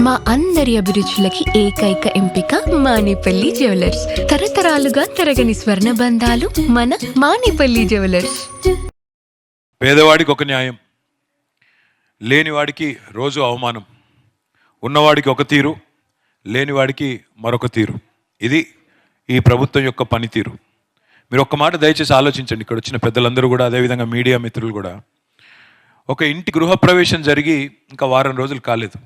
మా అందరి అభిరుచులకి ఏకైక ఎంపిక మానేపల్లి జ్యువెలర్స్. తరతరాలుగా తరగని స్వర్ణ బంధాలు మన మానేపల్లి జ్యువెలర్స్. పేదవాడికి ఒక న్యాయం, లేనివాడికి రోజు అవమానం, ఉన్నవాడికి ఒక తీరు, లేనివాడికి మరొక తీరు. ఇది ఈ ప్రభుత్వం యొక్క పనితీరు. మీరు ఒక్క మాట దయచేసి ఆలోచించండి. ఇక్కడ వచ్చిన పెద్దలందరూ కూడా, అదేవిధంగా మీడియా మిత్రులు కూడా. ఒక ఇంటి గృహప్రవేశం జరిగి ఇంకా వారం రోజులు కాలేదు,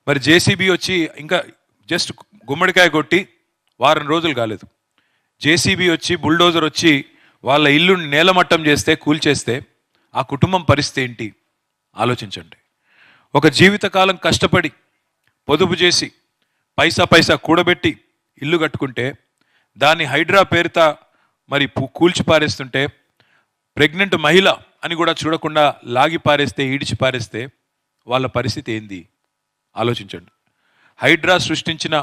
మరి జేసీబీ వచ్చి ఇంకా జస్ట్ గుమ్మడికాయ కొట్టి వారం రోజులు కాలేదు, జేసీబీ వచ్చి బుల్డోజర్ వచ్చి వాళ్ళ ఇల్లుని నేలమట్టం చేస్తే, కూల్చేస్తే ఆ కుటుంబం పరిస్థితి ఏంటి ఆలోచించండి. ఒక జీవితకాలం కష్టపడి పొదుపు చేసి పైసా కూడబెట్టి ఇల్లు కట్టుకుంటే దాన్ని హైడ్రా పేరుతో మరి కూల్చి పారేస్తుంటే, ప్రెగ్నెంట్ మహిళ అని కూడా చూడకుండా లాగి పారేస్తే, ఈడిచి పారేస్తే వాళ్ళ పరిస్థితి ఏంది ఆలోచించండి. హైడ్రా సృష్టించిన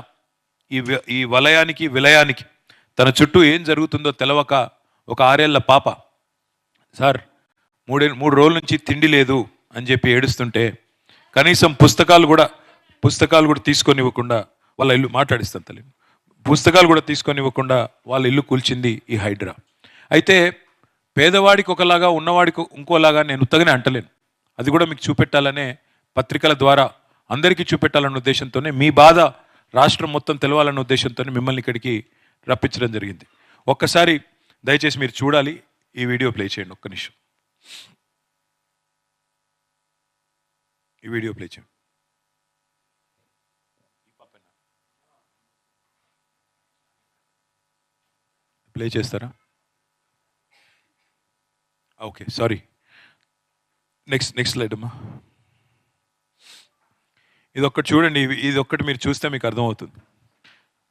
ఈ వలయానికి విలయానికి తన చుట్టూ ఏం జరుగుతుందో తెలవక ఒక 6 ఏళ్ల పాప సార్ 3 రోజుల నుంచి తిండి లేదు అని చెప్పి ఏడుస్తుంటే, కనీసం పుస్తకాలు కూడా తీసుకొని ఇవ్వకుండా వాళ్ళ ఇల్లు మాట్లాడిస్తాను తల్లి, పుస్తకాలు కూడా తీసుకొని ఇవ్వకుండా వాళ్ళ ఇల్లు కూల్చింది ఈ హైడ్రా. అయితే పేదవాడికి ఒకలాగా, ఉన్నవాడికి ఇంకోలాగా నేను ఉత్తగానే అంటలేను. అది కూడా మీకు చూపెట్టాలనే, పత్రికల ద్వారా అందరికీ చూపెట్టాలన్న ఉద్దేశంతోనే, మీ బాధ రాష్ట్రం మొత్తం తెలవాలన్న ఉద్దేశంతోనే మిమ్మల్ని ఇక్కడికి రప్పించడం జరిగింది. ఒక్కసారి దయచేసి మీరు చూడాలి, ఈ వీడియో ప్లే చేయండి. ఒక్క నిమిషం ఈ వీడియో ప్లే చేయండి. ప్లే చేస్తారా? Okay, sorry. నెక్స్ట్ స్లైడ్ అమ్మా. ఇది ఒక్కటి చూడండి, ఇది ఒక్కటి మీరు చూస్తే మీకు అర్థమవుతుంది.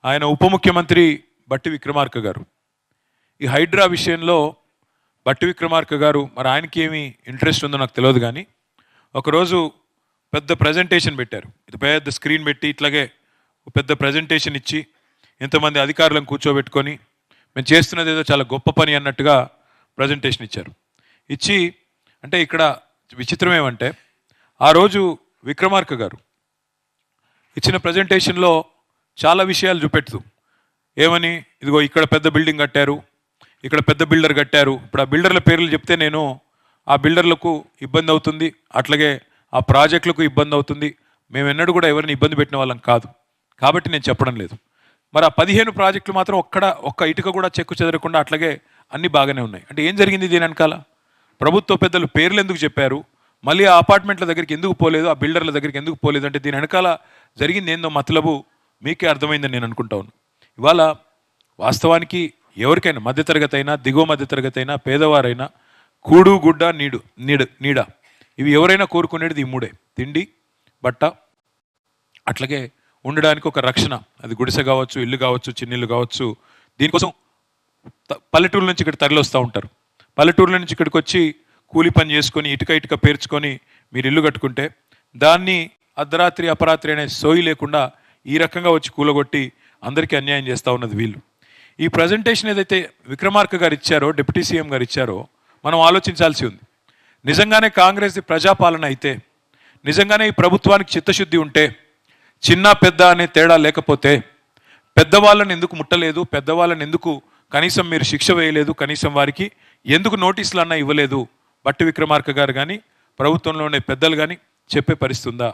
ఆయన ఉప ముఖ్యమంత్రి బట్టి విక్రమార్క గారు ఈ హైడ్రా విషయంలో, బట్టి విక్రమార్క గారు మరి ఆయనకి ఏమి ఇంట్రెస్ట్ ఉందో నాకు తెలియదు, కానీ ఒకరోజు పెద్ద ప్రజెంటేషన్ పెట్టారు. ఇది పెద్ద స్క్రీన్ పెట్టి ఇట్లాగే పెద్ద ప్రజెంటేషన్ ఇచ్చి ఇంతమంది అధికారులను కూర్చోబెట్టుకొని మేము చేస్తున్నది ఏదో చాలా గొప్ప పని అన్నట్టుగా ప్రజెంటేషన్ ఇచ్చారు. ఇచ్చి అంటే ఇక్కడ విచిత్రం ఏమంటే, ఆ రోజు విక్రమార్క గారు ఇచ్చిన ప్రజెంటేషన్లో చాలా విషయాలు చూపెడుతూ ఏమని, ఇదిగో ఇక్కడ పెద్ద బిల్డింగ్ కట్టారు, ఇక్కడ పెద్ద బిల్డర్ కట్టారు. ఇప్పుడు ఆ బిల్డర్ల పేర్లు చెప్తే నేను ఆ బిల్డర్లకు ఇబ్బంది అవుతుంది, అట్లాగే ఆ ప్రాజెక్టులకు ఇబ్బంది అవుతుంది. మేము ఎన్నడూ కూడా ఎవరిని ఇబ్బంది పెట్టిన వాళ్ళం కాదు, కాబట్టి నేను చెప్పడం లేదు. మరి ఆ 15 ప్రాజెక్టులు మాత్రం ఒక్క ఇటుక కూడా చెక్కు చెదరకుండా అట్లాగే అన్నీ బాగానే ఉన్నాయి. అంటే ఏం జరిగింది దీని వెనకాల? ప్రభుత్వ పెద్దలు పేర్లు ఎందుకు చెప్పారు, మళ్ళీ ఆ అపార్ట్మెంట్ల దగ్గరికి ఎందుకు పోలేదు, ఆ బిల్డర్ల దగ్గరికి ఎందుకు పోలేదు అంటే దీని వెనకాల జరిగింది ఏందో మతలబు మీకే అర్థమైందని నేను అనుకుంటా ఉన్నాను. ఇవాళ వాస్తవానికి ఎవరికైనా, మధ్యతరగతి అయినా, దిగువ మధ్యతరగతి అయినా, పేదవారైనా, కూడు గుడ్డ నీడ ఇవి ఎవరైనా కోరుకునేది ఈ 3: తిండి, బట్ట, అట్లాగే ఉండడానికి ఒక రక్షణ. అది గుడిసె కావచ్చు, ఇల్లు కావచ్చు, చిన్నిల్లు కావచ్చు. దీనికోసం పల్లెటూరు నుంచి ఇక్కడ తరలి వస్తూ ఉంటారు. పల్లెటూరుల నుంచి ఇక్కడికి వచ్చి కూలి పని చేసుకొని ఇటుక పేర్చుకొని మీరు ఇల్లు కట్టుకుంటే దాన్ని అర్ధరాత్రి అపరాత్రి అనే సోయి లేకుండా ఈ రకంగా వచ్చి కూలగొట్టి అందరికీ అన్యాయం చేస్తూ ఉన్నది వీళ్ళు. ఈ ప్రజెంటేషన్ ఏదైతే విక్రమార్క గారు ఇచ్చారో, డిప్యూటీ సీఎం గారు ఇచ్చారో, మనం ఆలోచించాల్సి ఉంది. నిజంగానే కాంగ్రెస్ ప్రజాపాలన అయితే, నిజంగానే ఈ ప్రభుత్వానికి చిత్తశుద్ధి ఉంటే, చిన్న పెద్ద అనే తేడా లేకపోతే, పెద్దవాళ్ళని ఎందుకు ముట్టలేదు, పెద్దవాళ్ళని ఎందుకు కనీసం మీరు శిక్ష వేయలేదు, కనీసం వారికి ఎందుకు నోటీసులు అన్నా ఇవ్వలేదు బట్టి విక్రమార్క గారు కానీ, ప్రభుత్వంలో ఉండే పెద్దలు కానీ చెప్పే పరిస్థితి ఉందా?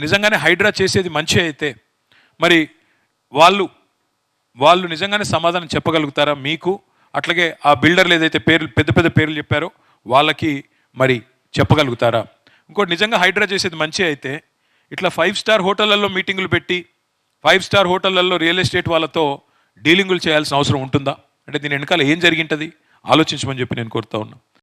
నిజంగానే హైడ్రా చేసేది మంచి అయితే మరి వాళ్ళు నిజంగానే సమాధానం చెప్పగలుగుతారా మీకు? అట్లాగే ఆ బిల్డర్లు ఏదైతే పెద్ద పేర్లు చెప్పారో వాళ్ళకి మరి చెప్పగలుగుతారా? ఇంకోటి, నిజంగా హైడ్రా చేసేది మంచి అయితే ఇట్లా 5 స్టార్ హోటళ్లలో మీటింగులు పెట్టి 5 స్టార్ హోటళ్లలో రియల్ ఎస్టేట్ వాళ్ళతో డీలింగులు చేయాల్సిన అవసరం ఉంటుందా? అంటే దీని వెనకాల ఏం జరిగింటుంది ఆలోచించమని చెప్పి నేను కోరుతా ఉన్నా.